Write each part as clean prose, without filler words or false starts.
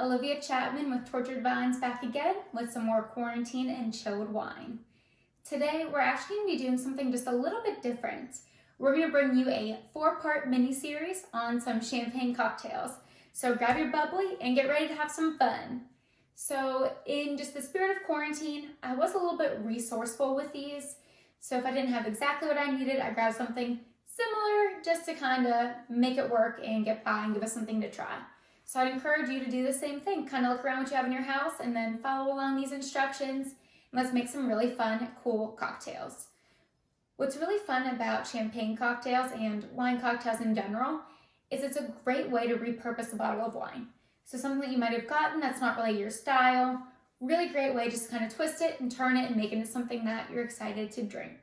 Olivia Chapman with Tortured Vines back again with some more quarantine and chilled wine. Today we're actually going to be doing something just a little bit different. We're going to bring you a 4-part mini-series on some champagne cocktails. So grab your bubbly and get ready to have some fun. So in just the spirit of quarantine, I was a little bit resourceful with these. So if I didn't have exactly what I needed, I grabbed something similar just to kind of make it work and get by and give us something to try. So I'd encourage you to do the same thing. Kind of look around what you have in your house and then follow along these instructions. And let's make some really fun, cool cocktails. What's really fun about champagne cocktails and wine cocktails in general is it's a great way to repurpose a bottle of wine. So something that you might have gotten that's not really your style, really great way just to kind of twist it and turn it and make it into something that you're excited to drink.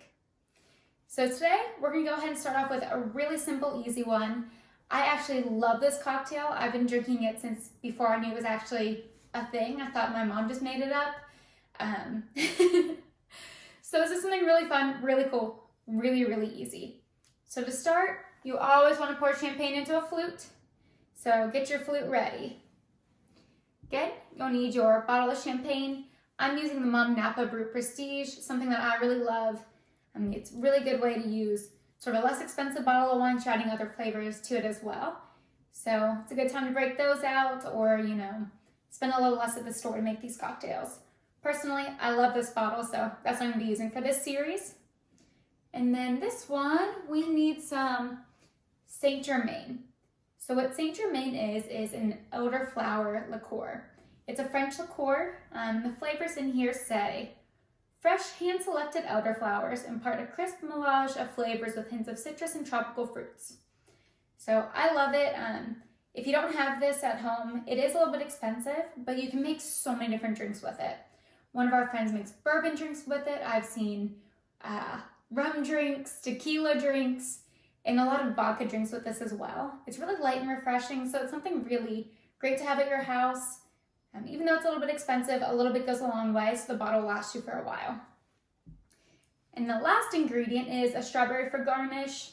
So today we're going to go ahead and start off with a really simple, easy one. I actually love this cocktail. I've been drinking it since before I knew it was actually a thing. I thought my mom just made it up. So this is something really fun, really cool, really, really easy. So to start, you always want to pour champagne into a flute. So get your flute ready. Again, you'll need your bottle of champagne. I'm using the Mum Napa Brut Prestige, something that I really love. It's a really good way to use sort of a less expensive bottle of wine, adding other flavors to it as well. So it's a good time to break those out or, spend a little less at the store to make these cocktails. Personally, I love this bottle, so that's what I'm going to be using for this series. And then this one, we need some St Germain. So what St Germain is an elderflower liqueur. It's a French liqueur. The flavors in here say, fresh hand-selected elderflowers impart a crisp melange of flavors with hints of citrus and tropical fruits. So I love it. If you don't have this at home, it is a little bit expensive, but you can make so many different drinks with it. One of our friends makes bourbon drinks with it. I've seen rum drinks, tequila drinks, and a lot of vodka drinks with this as well. It's really light and refreshing, so it's something really great to have at your house. Even though it's a little bit expensive, a little bit goes a long way, so the bottle will last you for a while. And the last ingredient is a strawberry for garnish.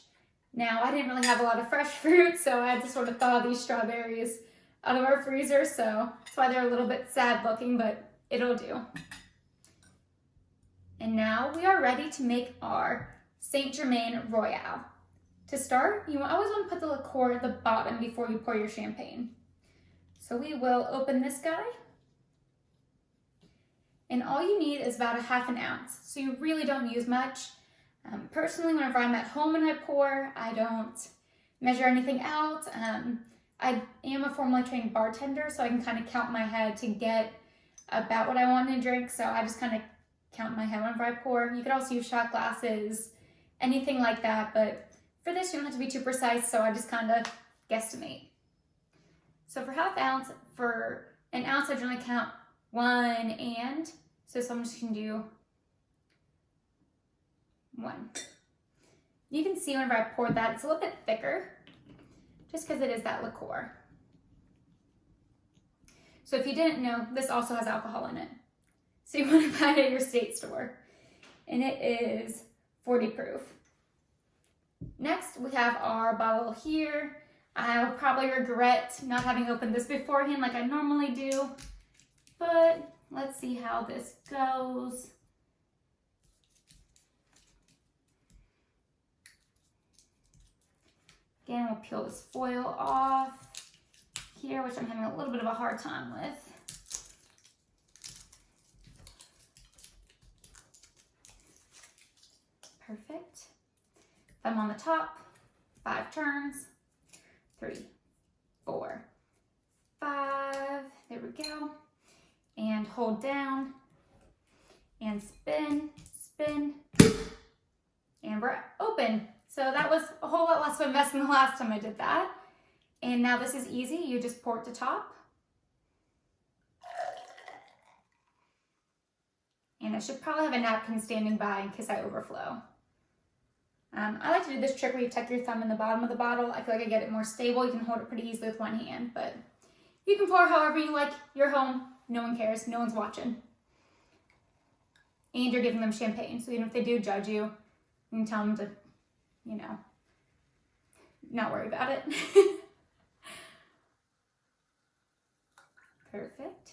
Now, I didn't really have a lot of fresh fruit, so I had to sort of thaw these strawberries out of our freezer, so that's why they're a little bit sad looking, but it'll do. And now we are ready to make our St Germain Royale. To start, you always want to put the liqueur at the bottom before you pour your champagne. So we will open this guy. And all you need is about 1/2 ounce. So you really don't use much. Personally, whenever I'm at home and I pour, I don't measure anything out. I am a formally trained bartender, so I can kind of count my head to get about what I want to drink. So I just kind of count my head whenever I pour. You could also use shot glasses, anything like that. But for this, you don't have to be too precise, so I just kind of guesstimate. So for 1/2 ounce, for an ounce, I generally count 1 and. So I'm just going to do 1. You can see whenever I poured that, it's a little bit thicker, just because it is that liqueur. So if you didn't know, this also has alcohol in it. So you want to buy it at your state store. And it is 40 proof. Next, we have our bottle here. I'll probably regret not having opened this beforehand like I normally do. But let's see how this goes. Again, we'll peel this foil off here, which I'm having a little bit of a hard time with. Perfect. Thumb on the top, 5 turns, 3, 4, 5, there we go. And hold down, and spin, spin, and we're open. So that was a whole lot less of a mess than the last time I did that. And now this is easy, you just pour it to top. And I should probably have a napkin standing by in case I overflow. I like to do this trick where you tuck your thumb in the bottom of the bottle. I feel like I get it more stable. You can hold it pretty easily with one hand, but you can pour however you like. You're home. No one cares. No one's watching. And you're giving them champagne. So even if they do judge you, you can tell them to, not worry about it. Perfect.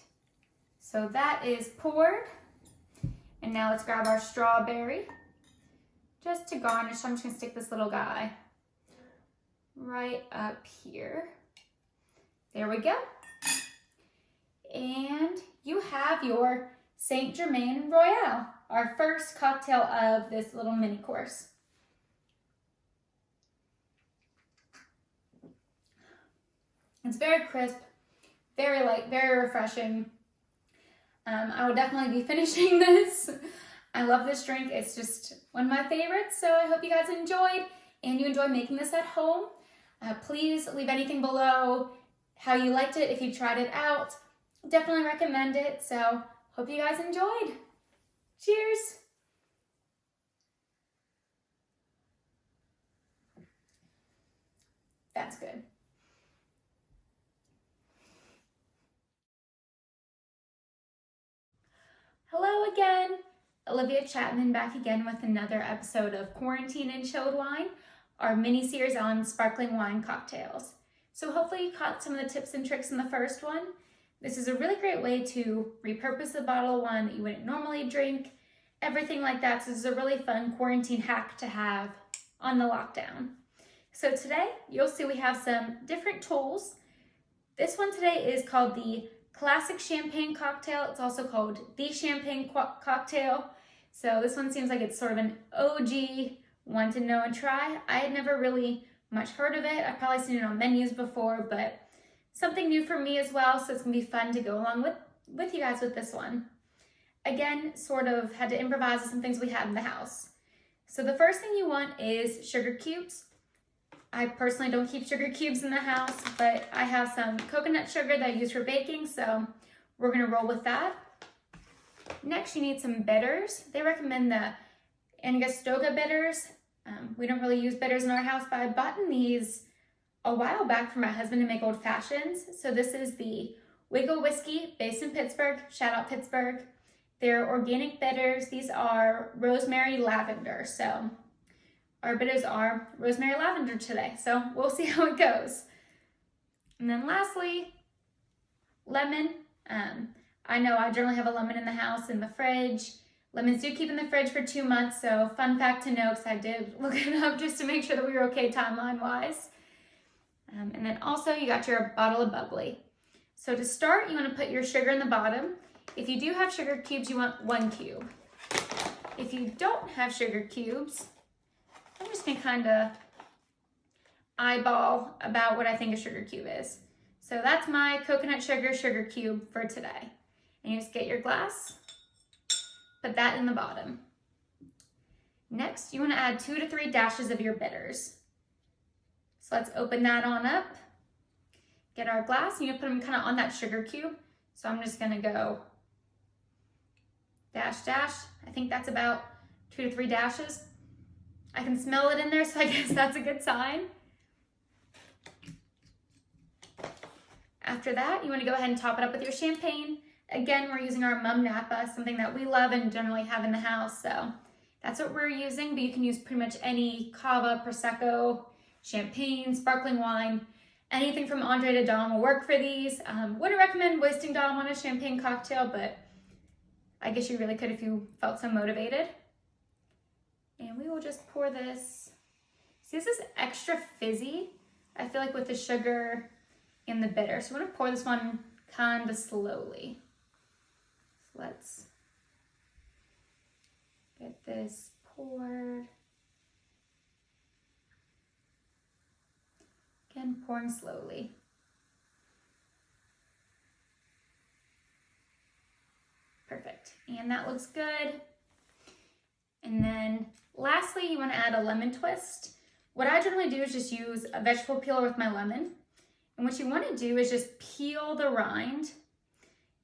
So that is poured. And now let's grab our strawberry. Just to garnish, I'm just gonna stick this little guy right up here. There we go. And you have your St Germain Royale, our first cocktail of this little mini course. It's very crisp, very light, very refreshing. I will definitely be finishing this. I love this drink. It's just one of my favorites. So I hope you guys enjoyed and you enjoy making this at home. Please leave anything below how you liked it if you tried it out. Definitely recommend it. So hope you guys enjoyed. Cheers. That's good. Hello again. Olivia Chapman back again with another episode of Quarantine and Chilled Wine, our mini series on sparkling wine cocktails. So hopefully you caught some of the tips and tricks in the first one. This is a really great way to repurpose a bottle of wine that you wouldn't normally drink, everything like that. So this is a really fun quarantine hack to have on the lockdown. So today you'll see we have some different tools. This one today is called the Classic Champagne Cocktail. It's also called the Champagne Cocktail. So this one seems like it's sort of an OG one to know and try. I had never really much heard of it. I've probably seen it on menus before, but something new for me as well. So it's gonna be fun to go along with you guys with this one. Again, sort of had to improvise with some things we had in the house. So the first thing you want is sugar cubes. I personally don't keep sugar cubes in the house, but I have some coconut sugar that I use for baking, so we're gonna roll with that. Next, you need some bitters. They recommend the Angostura bitters. We don't really use bitters in our house, but I bought these a while back for my husband to make old fashions. So this is the Wiggle Whiskey, based in Pittsburgh. Shout out Pittsburgh. They're organic bitters. These are rosemary lavender. So our bitters are rosemary lavender today. So we'll see how it goes. And then lastly, lemon. I know I generally have a lemon in the house in the fridge. Lemons do keep in the fridge for 2 months. So fun fact to know, because I did look it up just to make sure that we were okay timeline wise. And then also you got your bottle of bubbly. So to start, you want to put your sugar in the bottom. If you do have sugar cubes, you want 1 cube. If you don't have sugar cubes, I'm just gonna kind of eyeball about what I think a sugar cube is. So that's my coconut sugar cube for today. And you just get your glass, put that in the bottom. Next, you want to add 2 to 3 dashes of your bitters. So let's open that on up. Get our glass, and you put them kind of on that sugar cube. So I'm just gonna go dash, dash. I think that's about 2 to 3 dashes. I can smell it in there, so I guess that's a good sign. After that, you want to go ahead and top it up with your champagne. Again, we're using our Mum Napa, something that we love and generally have in the house, so that's what we're using, but you can use pretty much any cava, prosecco, champagne, sparkling wine, anything from Andre to Dom will work for these. Wouldn't recommend wasting Dom on a champagne cocktail, but I guess you really could if you felt so motivated. And we will just pour this. See, this is extra fizzy, I feel like, with the sugar and the bitter. So we're gonna pour this one kind of slowly. So let's get this poured. Again, pouring slowly. Perfect, and that looks good. And then lastly, you want to add a lemon twist. What I generally do is just use a vegetable peeler with my lemon. And what you want to do is just peel the rind.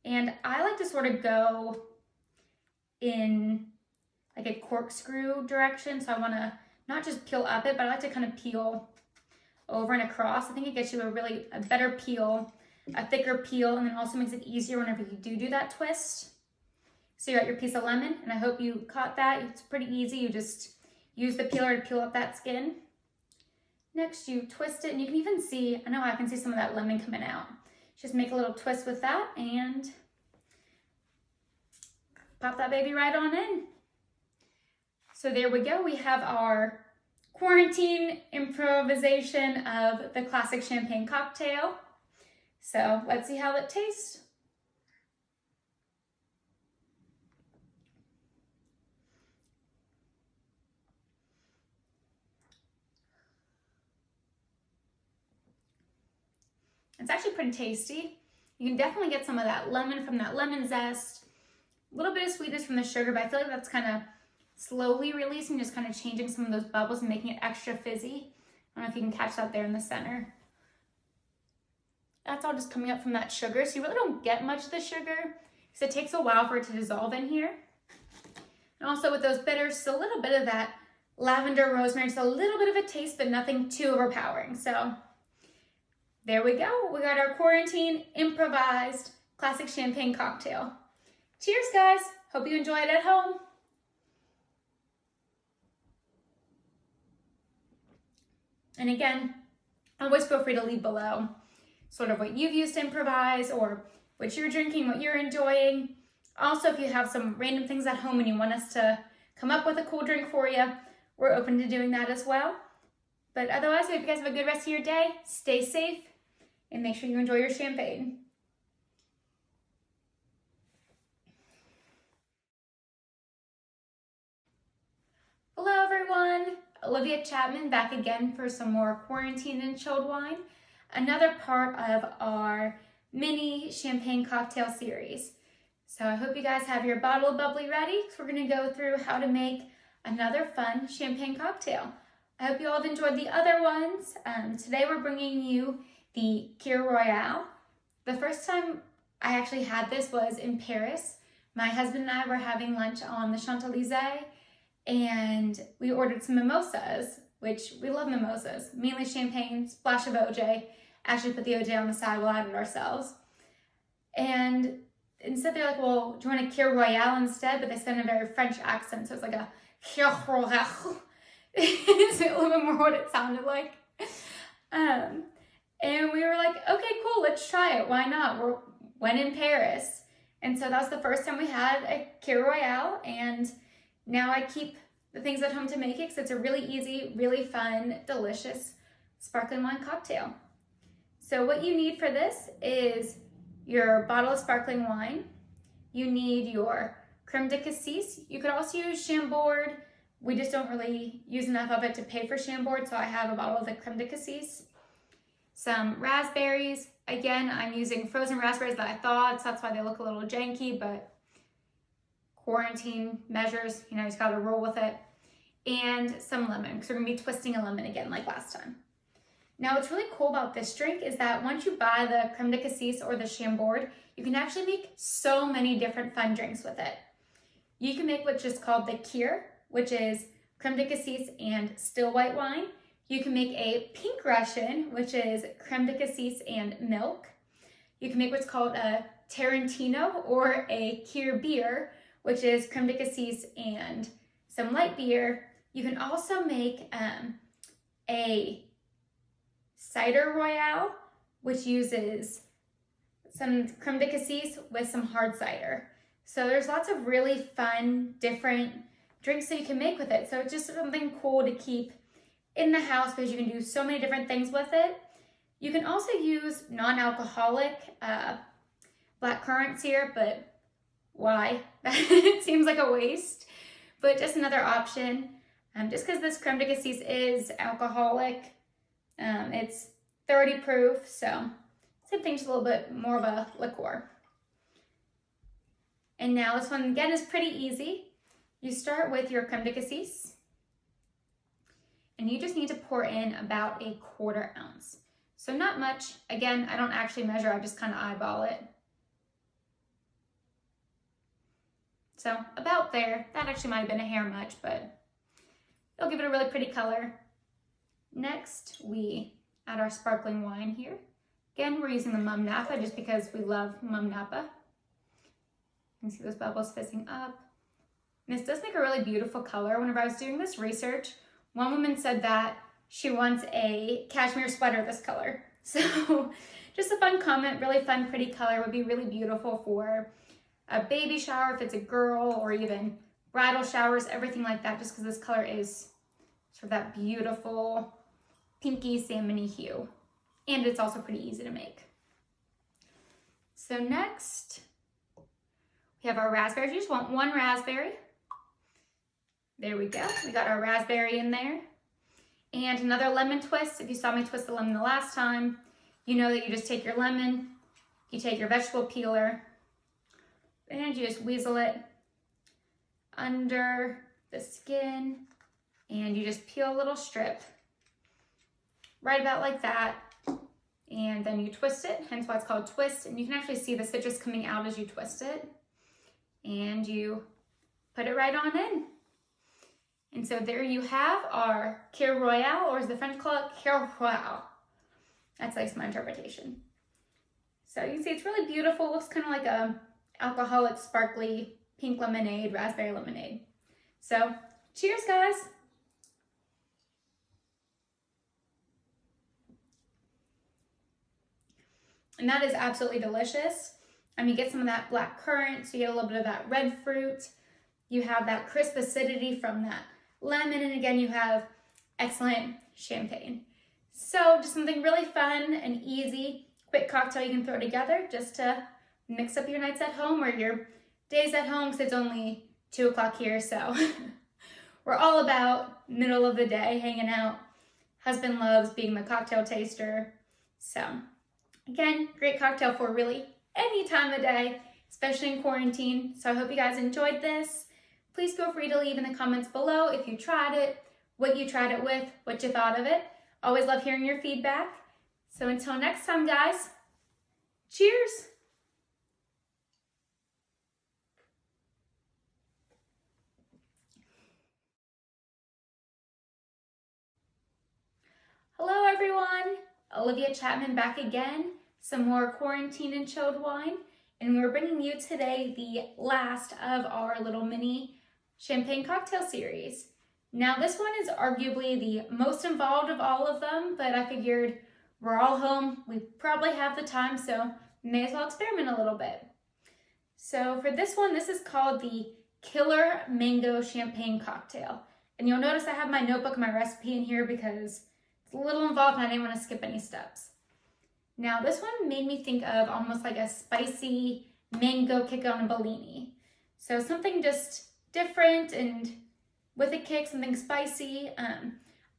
And I like to sort of go in like a corkscrew direction. So I want to not just peel up it, but I like to kind of peel over and across. I think it gets you a better peel, a thicker peel, and then also makes it easier whenever you do that twist. So you got your piece of lemon, and I hope you caught that. It's pretty easy. You just use the peeler to peel up that skin. Next, you twist it, and you can even see, I know I can see some of that lemon coming out. Just make a little twist with that and pop that baby right on in. So there we go. We have our quarantine improvisation of the classic champagne cocktail. So let's see how it tastes. It's actually pretty tasty. You can definitely get some of that lemon from that lemon zest, a little bit of sweetness from the sugar, but I feel like that's kind of slowly releasing, just kind of changing some of those bubbles and making it extra fizzy. I don't know if you can catch that there in the center. That's all just coming up from that sugar, so you really don't get much of the sugar because it takes a while for it to dissolve in here. And also with those bitters, just a little bit of that lavender, rosemary, just a little bit of a taste, but nothing too overpowering. So there we go. We got our quarantine improvised classic champagne cocktail. Cheers, guys. Hope you enjoy it at home. And again, always feel free to leave below sort of what you've used to improvise or what you're drinking, what you're enjoying. Also, if you have some random things at home and you want us to come up with a cool drink for you, we're open to doing that as well. But otherwise, I hope you guys have a good rest of your day. Stay safe and make sure you enjoy your champagne. Hello, everyone. Olivia Chapman back again for some more quarantine and chilled wine. Another part of our mini champagne cocktail series. So I hope you guys have your bottle of bubbly ready. We're going to go through how to make another fun champagne cocktail. I hope you all have enjoyed the other ones. Today we're bringing you the Kir Royale. The first time I actually had this was in Paris. My husband and I were having lunch on the Champs-Élysées and we ordered some mimosas, which we love mimosas, mainly champagne, splash of OJ. Actually put the OJ on the side, we'll add it ourselves. And instead they're like, well, do you want a Kir Royale instead? But they said in a very French accent, so it's like a Kir Royale. It's a little bit more what it sounded like. And we were like, okay, cool, let's try it. Why not? We're when in Paris. And so that was the first time we had a Kir Royale, and now I keep the things at home to make it because it's a really easy, really fun, delicious sparkling wine cocktail. So what you need for this is your bottle of sparkling wine. You need your creme de cassis. You could also use Chambord. We just don't really use enough of it to pay for Chambord, so I have a bottle of the creme de cassis. Some raspberries. Again, I'm using frozen raspberries that I thawed, so that's why they look a little janky, but quarantine measures, you just gotta roll with it. And some lemon, because we're gonna be twisting a lemon again like last time. Now, what's really cool about this drink is that once you buy the creme de cassis or the Chambord, you can actually make so many different fun drinks with it. You can make what's just called the Kir, which is creme de cassis and still white wine. You can make a pink Russian, which is creme de cassis and milk. You can make what's called a Tarantino or a Kir beer, which is creme de cassis and some light beer. You can also make a cider royale, which uses some creme de cassis with some hard cider. So there's lots of really fun, different drinks that you can make with it. So it's just something cool to keep in the house because you can do so many different things with it. You can also use non-alcoholic blackcurrant syrup, but why? It seems like a waste, but just another option. Just because this creme de cassis is alcoholic, it's 30 proof, so same thing, just a little bit more of a liqueur. And now this one again is pretty easy. You start with your creme de cassis, and you just need to pour in about a 1/4 ounce. So not much. Again, I don't actually measure, I just kind of eyeball it. So about there. That actually might have been a hair much, but it'll give it a really pretty color. Next, we add our sparkling wine here. Again, we're using the Mum Napa just because we love Mum Napa. You can see those bubbles fizzing up. And this does make a really beautiful color. Whenever I was doing this research, one woman said that she wants a cashmere sweater this color. So just a fun comment, really fun, pretty color, would be really beautiful for a baby shower if it's a girl, or even bridal showers, everything like that, just because this color is sort of that beautiful pinky salmony hue. And it's also pretty easy to make. So next, we have our raspberries. You just want one raspberry. There we go. We got our raspberry in there. And another lemon twist. If you saw me twist the lemon the last time, you know that you just take your lemon, you take your vegetable peeler, and you just weasel it under the skin, and you just peel a little strip, right about like that, and then you twist it, hence why it's called twist, and you can actually see the citrus coming out as you twist it, and you put it right on in. And so there you have our Kir Royale, or as the French call it, Kir Royale. That's like my interpretation. So you can see it's really beautiful. It looks kind of like a alcoholic, sparkly, pink lemonade, raspberry lemonade. So cheers, guys. And that is absolutely delicious. You get some of that black currant, so you get a little bit of that red fruit. You have that crisp acidity from that lemon, and again, you have excellent champagne. So just something really fun and easy, quick cocktail you can throw together just to mix up your nights at home or your days at home, because it's only 2 o'clock here, so we're all about middle of the day, hanging out. Husband loves being the cocktail taster. So again, great cocktail for really any time of day, especially in quarantine. So I hope you guys enjoyed this. Please feel free to leave in the comments below if you tried it, what you tried it with, what you thought of it. Always love hearing your feedback. So until next time, guys, cheers. Hello everyone, Olivia Chapman back again. Some more quarantine and chilled wine. And we're bringing you today the last of our little mini champagne cocktail series. Now this one is arguably the most involved of all of them, but I figured we're all home, we probably have the time, so may as well experiment a little bit. So for this one, this is called the Killer Mango Champagne Cocktail. And you'll notice I have my notebook and my recipe in here because it's a little involved and I didn't want to skip any steps. Now this one made me think of almost like a spicy mango kick on a Bellini. So something just different and with a kick, something spicy.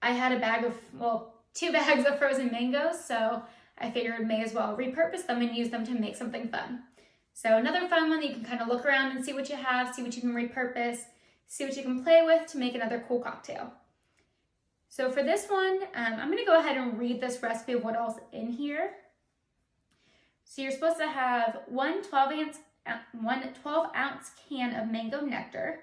I had a bag of, well, 2 bags of frozen mangoes, so I figured may as well repurpose them and use them to make something fun. So another fun one that you can kind of look around and see what you have, see what you can repurpose, see what you can play with to make another cool cocktail. So for this one, I'm going to go ahead and read this recipe of what else is in here. So you're supposed to have one 12-ounce can of mango nectar,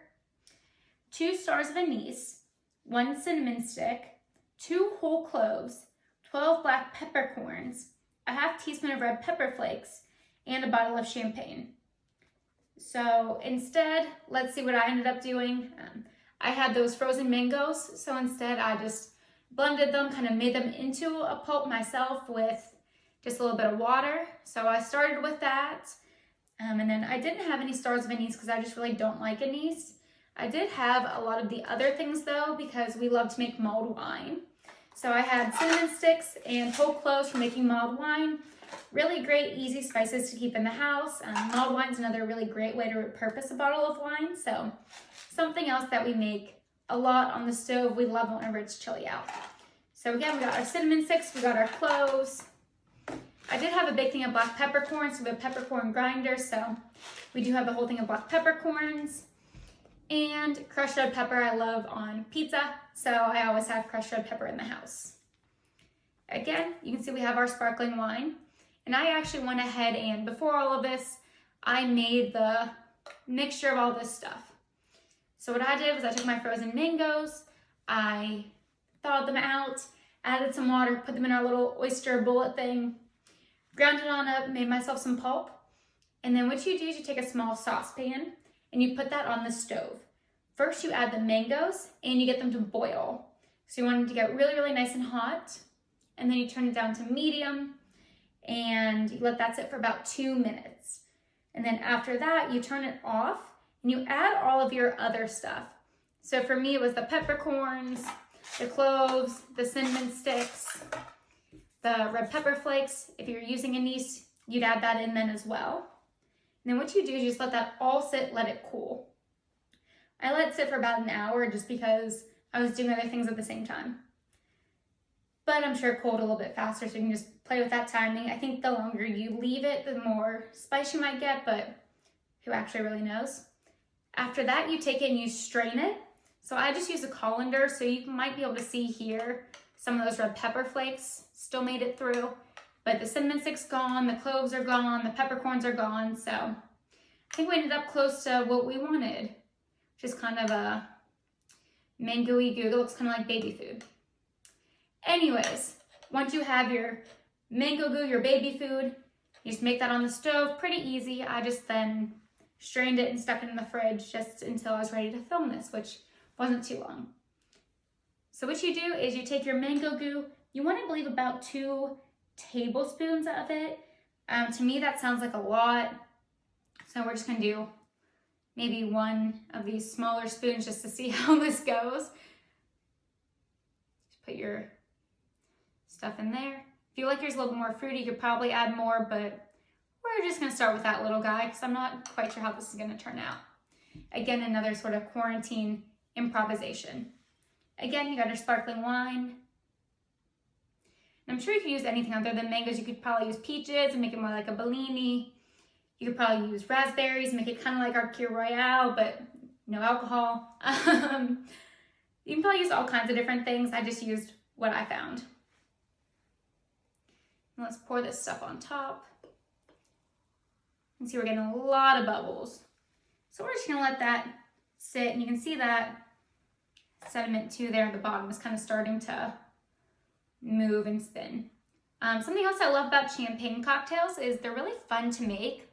2 stars of anise, 1 cinnamon stick, 2 whole cloves, 12 black peppercorns, a ½ teaspoon of red pepper flakes, and a bottle of champagne. So instead, let's see what I ended up doing. I had those frozen mangoes, so instead I just blended them, kind of made them into a pulp myself with just a little bit of water. So I started with that, and then I didn't have any stars of anise because I just really don't like anise. I did have a lot of the other things though, because we love to make mulled wine. So I had cinnamon sticks and whole cloves for making mulled wine. Really great, easy spices to keep in the house. Mulled wine is another really great way to repurpose a bottle of wine. So something else that we make a lot on the stove. We love whenever it's chilly out. So again, we got our cinnamon sticks, we got our cloves. I did have a big thing of black peppercorns, so we have a peppercorn grinder. So we do have the whole thing of black peppercorns. And crushed red pepper I love on pizza, so I always have crushed red pepper in the house. Again, you can see we have our sparkling wine. And I actually went ahead and before all of this, I made the mixture of all this stuff. So what I did was I took my frozen mangoes, I thawed them out, added some water, put them in our little oyster bullet thing, ground it on up, made myself some pulp. And then what you do is you take a small saucepan and you put that on the stove. First you add the mangoes and you get them to boil. So you want them to get really, really nice and hot. And then you turn it down to medium. and you let that sit for about 2 minutes. And then after that, you turn it off and you add all of your other stuff. So for me, it was the peppercorns, the cloves, the cinnamon sticks, the red pepper flakes. If you're using anise, you'd add that in then as well. And then what you do is you just let that all sit, let it cool. I let it sit for about an hour just because I was doing other things at the same time. But I'm sure it cooled a little bit faster, so you can just play with that timing. I think the longer you leave it, the more spice you might get, but who actually really knows? After that, you take it and you strain it. So I just use a colander, so you might be able to see here some of those red pepper flakes still made it through, but the cinnamon stick's gone, the cloves are gone, the peppercorns are gone. So I think we ended up close to what we wanted, which is kind of a mango-y goo that looks kind of like baby food. Anyways, once you have your mango goo, your baby food, you just make that on the stove, pretty easy. I just then strained it and stuck it in the fridge just until I was ready to film this, which wasn't too long. So what you do is you take your mango goo, you want to believe about 2 tablespoons of it. To me, that sounds like a lot. So we're just going to do maybe 1 of these smaller spoons just to see how this goes. Just put your stuff in there. If you like yours a little bit more fruity, you could probably add more, but we're just going to start with that little guy because I'm not quite sure how this is going to turn out. Again, another sort of quarantine improvisation. Again, you got your sparkling wine. And I'm sure you could use anything other than mangoes. You could probably use peaches and make it more like a Bellini. You could probably use raspberries, make it kind of like our Kir Royale, but no alcohol. You can probably use all kinds of different things. I just used what I found. And let's pour this stuff on top. And see, we're getting a lot of bubbles. So we're just gonna let that sit, and you can see that sediment too there at the bottom is kind of starting to move and spin. Something else I love about champagne cocktails is they're really fun to make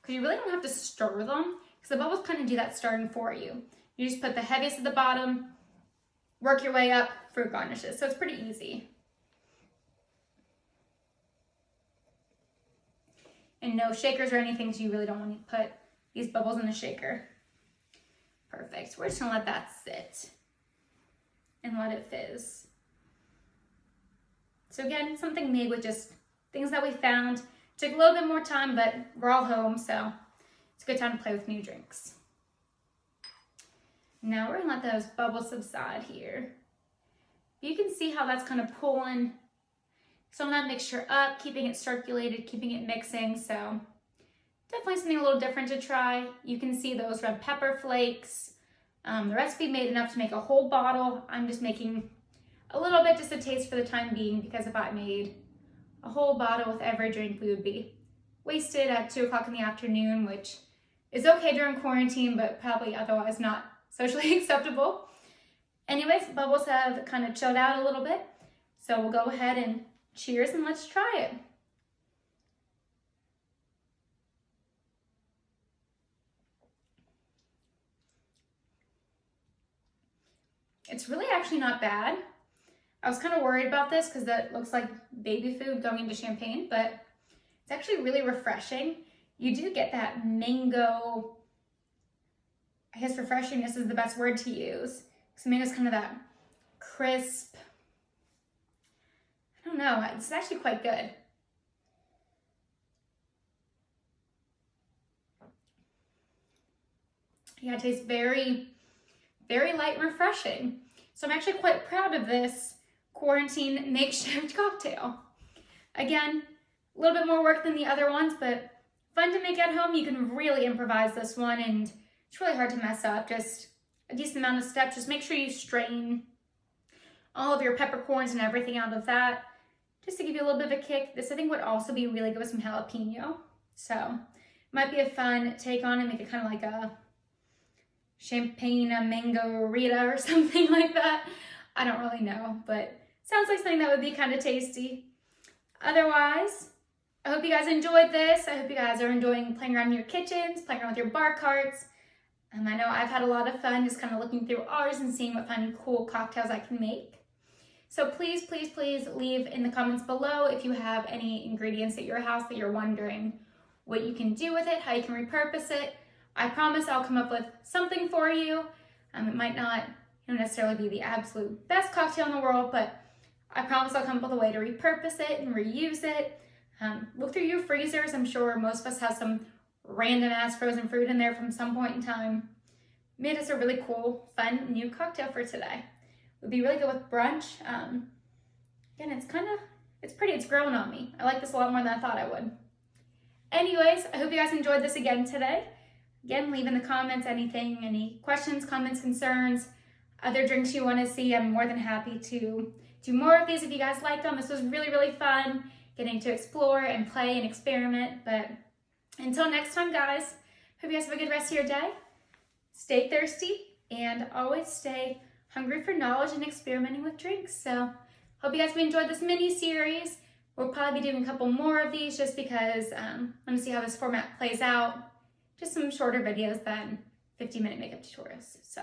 because you really don't have to stir them because the bubbles kind of do that stirring for you. You just put the heaviest at the bottom, work your way up, fruit garnishes. So it's pretty easy. And no shakers or anything, so you really don't want to put these bubbles in the shaker. Perfect. We're just gonna let that sit and let it fizz. So again, something made with just things that we found. Took a little bit more time, but we're all home, so it's a good time to play with new drinks. Now we're gonna let those bubbles subside here. You can see how that's kind of pulling some of that mixture up, keeping it circulated, keeping it mixing. So definitely something a little different to try. You can see those red pepper flakes. The recipe made enough to make a whole bottle. I'm just making a little bit just a taste for the time being, because if I made a whole bottle with every drink, we would be wasted at 2 o'clock in the afternoon, which is okay during quarantine, but probably otherwise not socially acceptable. Anyways, bubbles have kind of chilled out a little bit. So we'll go ahead and cheers and let's try it. It's really actually not bad. I was kind of worried about this because that looks like baby food going into champagne, but it's actually really refreshing. You do get that mango, I guess refreshingness is the best word to use. Because mango's kind of that crisp, I don't know, it's actually quite good. Yeah, it tastes very, very light and refreshing. So I'm actually quite proud of this quarantine makeshift cocktail. Again, a little bit more work than the other ones, but fun to make at home. You can really improvise this one, and it's really hard to mess up. Just a decent amount of steps. Just make sure you strain all of your peppercorns and everything out of that, just to give you a little bit of a kick. This I think would also be really good with some jalapeno. So might be a fun take on and make it kind of like a champagne mango Rita or something like that. I don't really know, but sounds like something that would be kind of tasty. Otherwise, I hope you guys enjoyed this. I hope you guys are enjoying playing around in your kitchens, playing around with your bar carts. I know I've had a lot of fun just kind of looking through ours and seeing what fun, cool cocktails I can make. So please, please, please leave in the comments below if you have any ingredients at your house that you're wondering what you can do with it, how you can repurpose it. I promise I'll come up with something for you. It might not necessarily be the absolute best cocktail in the world, but I promise I'll come up with a way to repurpose it and reuse it. Look through your freezers. I'm sure most of us have some random ass frozen fruit in there from some point in time. Made us a really cool, fun new cocktail for today. Would be really good with brunch. Again, it's pretty, it's growing on me. I like this a lot more than I thought I would. Anyways, I hope you guys enjoyed this again today. Again, leave in the comments any questions, comments, concerns, other drinks you want to see. I'm more than happy to do more of these if you guys like them. This was really, really fun getting to explore and play and experiment. But until next time, guys, hope you guys have a good rest of your day. Stay thirsty and always stay hungry for knowledge and experimenting with drinks. So hope you guys have enjoyed this mini series. We'll probably be doing a couple more of these just because let me see how this format plays out. Just some shorter videos than 50-minute makeup tutorials. So